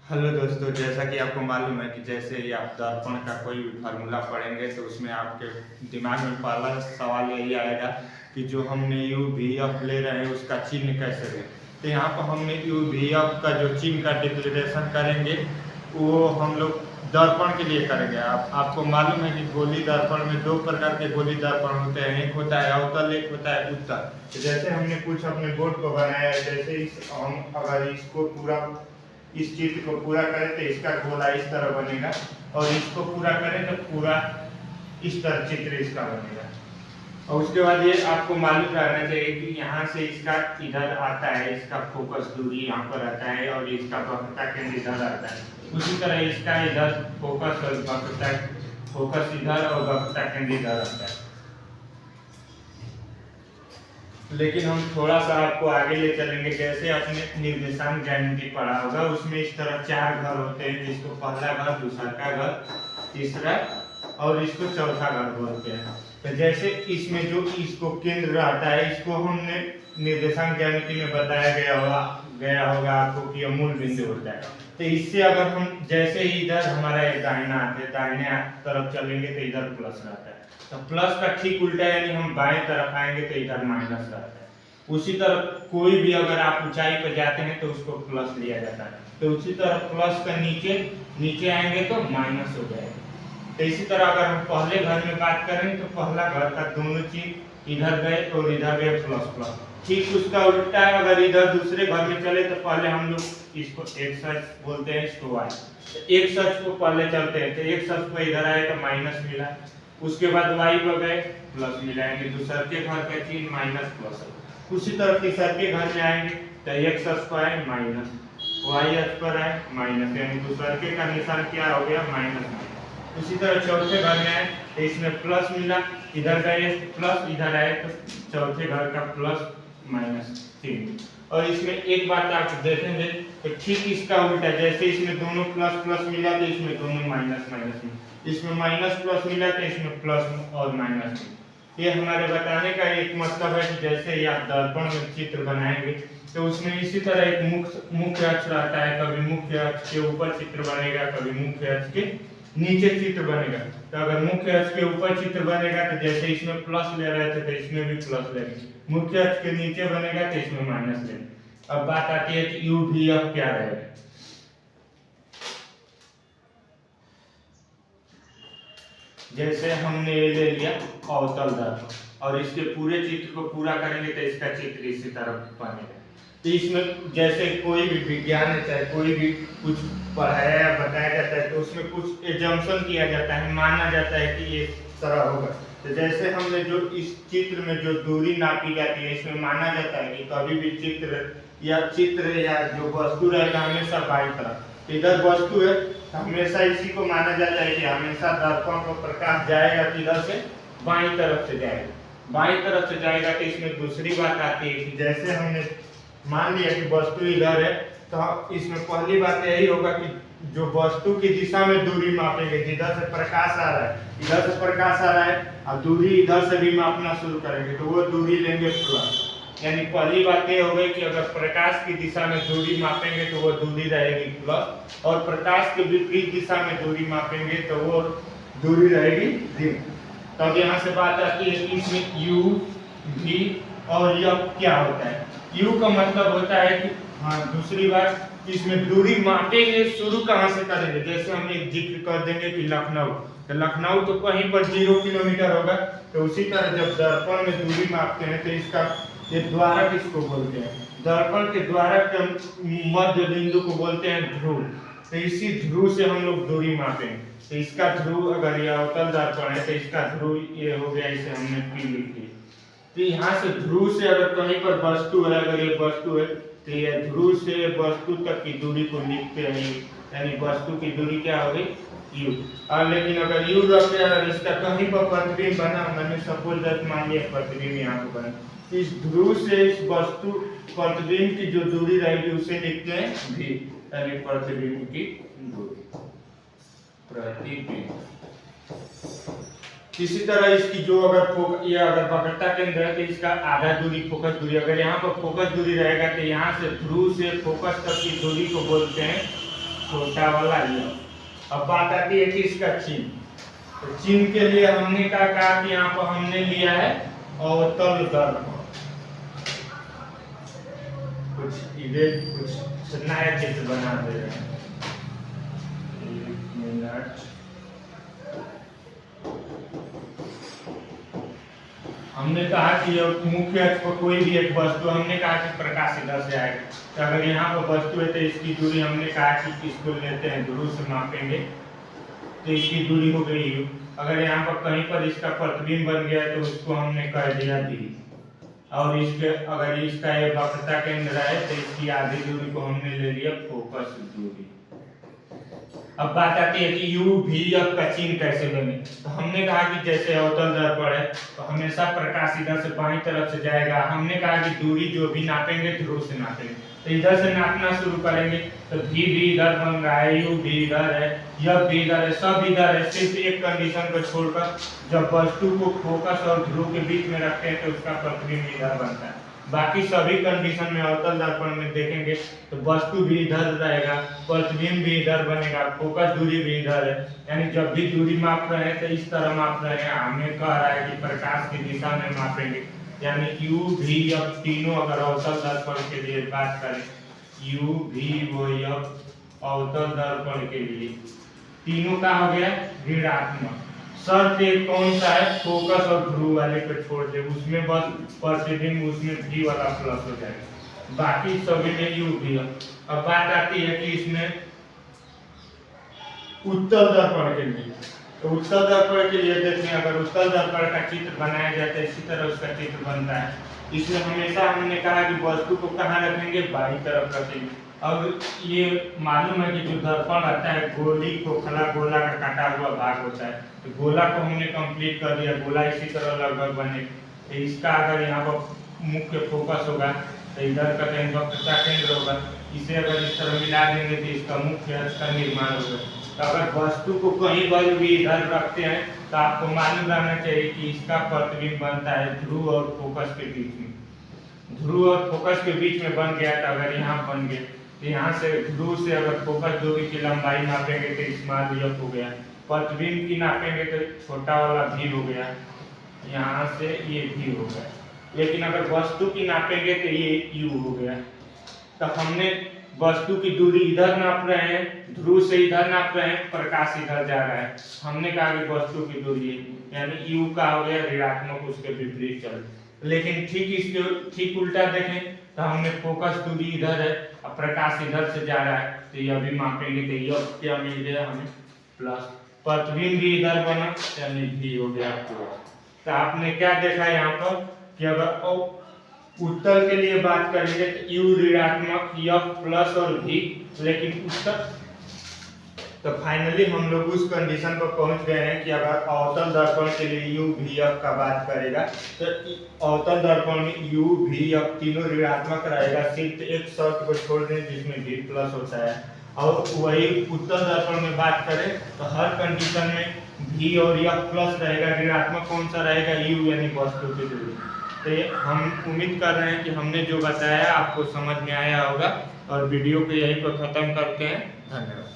Hello दोस्तों, जैसा कि आपको मालूम है कि जैसे ही आप दर्पण का कोई भी फार्मूला पढ़ेंगे तो उसमें आपके दिमाग में पहला सवाल यही आएगा कि जो हमने यू वी एफ ले रहे हैं उसका चिन्ह कैसे दें। तो यहाँ पर हमने यू वी एफ का जो चिन्ह का डिक्लेरेशन करेंगे वो हम लोग दर्पण के लिए करेंगे। आपको मालूम है कि गोली दर्पण में दो प्रकार के गोली दर्पण होते हैं, एक होता है अवतल, एक होता है उत्तल। तो जैसे हमने कुछ अपने बोर्ड को बनाया है, जैसे हम अगर इसको पूरा इस चित्र को पूरा करें तो इसका गोला इस तरह बनेगा, और इसको पूरा करें तो पूरा इस तरह चित्र इसका बनेगा। और उसके बाद ये आपको मालूम रहना चाहिए कि यहाँ से इसका इधर आता है, इसका फोकस दूरी यहाँ पर आता है, और इसका वक्रता केंद्र इधर आता है। उसी तरह इसका इधर फोकस और वक्रता, फोकस इधर और वक्रता केंद्र इधर आता है। लेकिन हम थोड़ा सा आपको आगे ले चलेंगे। जैसे आपने निर्देशांक ज्यामिति पढ़ा होगा, उसमें इस तरह चार घर होते हैं, जिसको पहला घर, दूसरा का घर, तीसरा और इसको चौथा घर बोलते हैं। तो जैसे इसमें जो इसको केंद्र आता है, इसको हमने निर्देशांक ज्यामिति में बताया गया होगा आपको कि मूल बिंदु होता है। तो इससे अगर हम जैसे ही इधर हमारा दाहिना हाथ है, दाहिने तरफ चलेंगे तो इधर प्लस रहता है। तो प्लस का ठीक उल्टा, यानी हम बाएं तरफ आएंगे तो इधर माइनस रहता है। उसी तरह कोई भी अगर आप ऊंचाई पर जाते हैं तो उसको प्लस लिया जाता है, तो उसी तरह प्लस का नीचे आएंगे तो माइनस हो जाएगा। तो इसी तरह अगर हम पहले घर में बात करें तो पहला घर का दोनों चीज इधर गए और इधर गए प्लस प्लस। ठीक उसका उल्टा है, अगर इधर दूसरे घर में चले तो पहले हम लोग इसको एक्स अक्ष बोलते हैं, इसको वाई। एक्स अक्ष को पहले चलते हैं तो एक्स अक्ष को इधर आए तो माइनस मिला, उसके बाद वाई पर गए प्लस मिला, यानी दूसरे के घर का चिन्ह माइनस प्लस। उसी तरह तीसरे के घर में आएंगे तो एक्स अक्ष पर आए माइनस, वाई अक्ष पर आए माइनस, यानी दूसरे के का निशान क्या हो गया, माइनस। उसी तरह चौथे घर में आए तो इसमें प्लस मिला, इधर गए प्लस, इधर आए तो चौथे घर का प्लस माइनस 3। और इसमें एक बात आप देखेंगे तो ठीक इसका उल्टा, जैसे इसमें दोनों प्लस प्लस मिला तो इसमें दोनों माइनस माइनस मिला, इसमें माइनस प्लस मिला तो इसमें प्लस और माइनस। ये हमारे बताने का एक मतलब है कि जैसे ही आप दर्पण में चित्र बनाएंगे तो उसमें इसी तरह एक मुख्य अक्ष रहता है, कभी मुख्य अक्ष के ऊपर चित्र बनेगा, कभी मुख्य अक्ष के नीचे चित्र बनेगा। तो अगर मुख्य अक्ष के ऊपर चित्र बनेगा तो जैसे इसमें प्लस ले रहे थे तो इसमें भी प्लस लेंगे, मुख्य अक्ष के नीचे बनेगा तो इसमें माइनस लेंगे। अब बात आती है कि यू वी एफ क्या रहेगा। जैसे हमने ये ले लिया अवतल दर्पण, और इसके पूरे चित्र को पूरा करेंगे तो इसका चित्र इसी तरह बनेगा। तो इसमें जैसे कोई भी विज्ञान है, चाहे कोई भी कुछ पढ़ाया या बताया जाता है तो उसमें कुछ एजम्पशन किया जाता है, माना जाता है कि ये तरह होगा। तो जैसे हमने जो इस चित्र में जो दूरी नापी जाती है, इसमें माना जाता है कि कभी भी चित्र या जो वस्तु रहेगा हमेशा बाईं तरफ। इधर वस्तु है, हमेशा इसी को माना जाता है कि हमेशा दर्पण को प्रकाश जाएगा इधर से बाईं तरफ से जाएगा, बाईं तरफ से जाएगा। तो इसमें दूसरी बात आती है कि जैसे हमने मान लिया कि वस्तु इधर है, तो इसमें पहली बात यही होगा कि जो वस्तु की दिशा में दूरी मापेंगे, जिधर से प्रकाश आ रहा है, इधर से प्रकाश आ रहा है और दूरी इधर से भी मापना शुरू करेंगे तो वो दूरी लेंगे प्लस। यानी पहली बात ये हो गई कि अगर प्रकाश की दिशा में दूरी मापेंगे तो वो दूरी रहेगी प्लस, और प्रकाश के विपरीत दिशा में दूरी मापेंगे तो वो दूरी रहेगी ऋण। तब यहाँ से बात आती है कि इसमें यू वी और एफ क्या होता है। यू का मतलब होता है कि दूसरी बात, इसमें दूरी मापेंगे शुरू कहाँ से करेंगे। जैसे हम एक जिक्र कर देंगे कि लखनऊ, तो लखनऊ तो कहीं पर 0 किलोमीटर होगा, तो उसी तरह जब दर्पण में दूरी मापते हैं तो इसका ये द्वारक इसको बोलते हैं, दर्पण के द्वारक के मध्य बिंदु को बोलते हैं ध्रुव। तो इसी ध्रुव से हम लोग दूरी मापेंगे। तो इसका ध्रुव, अगर ये अवतल दर्पण है तो इसका ध्रुव ये हो गया, इसे हमने पी लिख दिया। तो यहाँ से ध्रुव से अगर कहीं पर वस्तु है, अगर ये वस्तु है तो ये ध्रुव से वस्तु तक की दूरी को लिखते हैं, यानी वस्तु की दूरी क्या होगी, यू। और लेकिन अगर यू रखते हैं, अगर इसका कहीं पर प्रतिबिंब बना, मैंने सपोज दैट मान लिया प्रतिबिंब यहाँ पर बना, इस ध्रुव से इस वस्तु प्रतिबिंब की जो दूरी रहेगी उसे लिखते हैं भी, यानी प्रतिबिंब की दूरी, प्रतिबिंब। इसी तरह इसकी जो अगर ये अगर वक्रता केंद्र है तो इसका आधा दूरी फोकस दूरी, अगर यहाँ पर फोकस दूरी रहेगा तो यहाँ से ध्रुव से फोकस तक की दूरी को बोलते हैं छोटा वाला यफ। अब बात आती है कि इसका चिन्ह। तो चिन्ह के लिए हमने क्या कहा कि यहाँ पर हमने लिया है अवतल दर्पण। कुछ इधर कुछ नया चित्र बना दे रहे हैं। एक मिनट। हमने कहा कि मुख्य अक्ष पर कोई भी एक वस्तु, हमने कहा कि प्रकाश इधर से आएगा। तो अगर यहाँ पर वस्तु है तो इसकी दूरी हमने कहा कि इसको लेते हैं ध्रुव से मापेंगे, तो इसकी दूरी हो गई u। अगर यहाँ पर कहीं पर इसका प्रतिबिंब बन गया तो उसको हमने कह दिया d। और इसके अगर इसका ये वक्रता केंद्र है तो इसकी आधी दूरी को हमने ले लिया फोकस दूरी। अब बात आती है कि u v f का चिन्ह कैसे बने। तो हमने कहा कि जैसे अवतल दर्पण है तो हमेशा प्रकाश इधर से बाईं तरफ से जाएगा। हमने कहा कि दूरी जो भी नापेंगे ध्रुव से नापेंगे। तो इधर से नापना शुरू करेंगे तो v भी इधर बन रहा है, u भी इधर है, f भी इधर है, सब इधर है। सिर्फ एक कंडीशन को छोड़कर जब वस्तु को फोकस और ध्रुव के बीच में रखते हैं तो उसका प्रतिबिंब इधर बनता है। बाकी सभी कंडीशन में अवतल दर्पण में देखेंगे तो वस्तु भी इधर रहेगा, प्रतिबिंब भी इधर बनेगा, फोकस दूरी भी इधर है। यानी जब भी दूरी माप रहे हैं तो इस तरह माप रहे हैं। हमें कह रहा है कि प्रकाश की दिशा में मापेंगे, यानी u v f तीनों अगर अवतल दर्पण के लिए बात करें, u v f अवतल दर्पण के लिए तीनों का हो गया ऋणात्मक। शर्त एक कौन सा है, फोकस और ध्रुव वाले को छोड़ दे, उसमें बस प्रतिबिंब उसमें v वाला प्लस हो जाएगा, बाकी सभी में u v है। अब बात आती है कि इसमें उत्तल दर्पण के लिए। तो उत्तल दर्पण के लिए देखते हैं, अगर उत्तल दर्पण का चित्र बनाया जाए तो इसी तरह उसका चित्र बनता है। इसमें हमेशा हमने कहा कि वस्तु को कहाँ रखेंगे, बाईं तरफ रखेंगे। अब ये मालूम है कि जो दर्पण आता है गोली खोखला गोला का काटा हुआ भाग होता है, तो गोला को हमने कंप्लीट कर दिया, गोला इसी तरह लगभग बने। तो इसका अगर यहाँ पर मुख्य फोकस होगा तो इधर का वक्रता केंद्र होगा, इसे अगर इस तरह मिला देंगे तो इसका मुख्य अक्ष का निर्माण होगा। तो अगर वस्तु को कहीं पर भी इधर रखते हैं तो आपको मालूम रहना चाहिए कि इसका प्रतिबिंब बनता है ध्रुव और फोकस के बीच में। ध्रुव और फोकस के बीच में बन गया तो अगर यहाँ बन गए तो यहाँ से ध्रुव से अगर फोकस दूरी की लंबाई नापेंगे तो स्मॉल f हो गया, प्रतिबिंब की नापेंगे तो छोटा वाला v हो गया, यहाँ से ये v हो गया। लेकिन अगर वस्तु की नापेंगे तो ये u हो गया। तो हमने वस्तु की दूरी इधर नाप रहे हैं, ध्रुव से इधर नाप रहे हैं, प्रकाश इधर जा रहा है। हमने कहा कि वस्तु की दूरी यानी u का हो गया ऋणात्मक, उसके विपरीत चल। लेकिन ठीक उल्टा देखें तो हमने फोकस दूरी इधर है, अब प्रकाश इधर से जा रहा है तो यह भी मापेंगे तो यह क्या मिल गया हमें प्लस, प्रतिबिंब भी इधर बना यानी v हो गया प्लस। तो आपने क्या देखा यहाँ पर कि अगर उत्तल के लिए बात करेंगे तो u ऋणात्मक, f प्लस और v, लेकिन उत्तल। तो फाइनली हम लोग उस कंडीशन पर पहुंच गए हैं कि अगर अवतल दर्पण के लिए u v f का बात करेगा तो अवतल दर्पण में u v f तीनों ऋणात्मक रहेगा, सिर्फ एक शर्त को छोड़ दें जिसमें v प्लस होता है। और वही उत्तल दर्पण में बात करें तो हर कंडीशन में v और f प्लस रहेगा, ऋणात्मक कौन सा रहेगा, u यानी वस्तु की दूरी। तो हम उम्मीद कर रहे हैं कि हमने जो बताया आपको समझ में आया होगा, और वीडियो को यहीं पर खत्म करते हैं। धन्यवाद।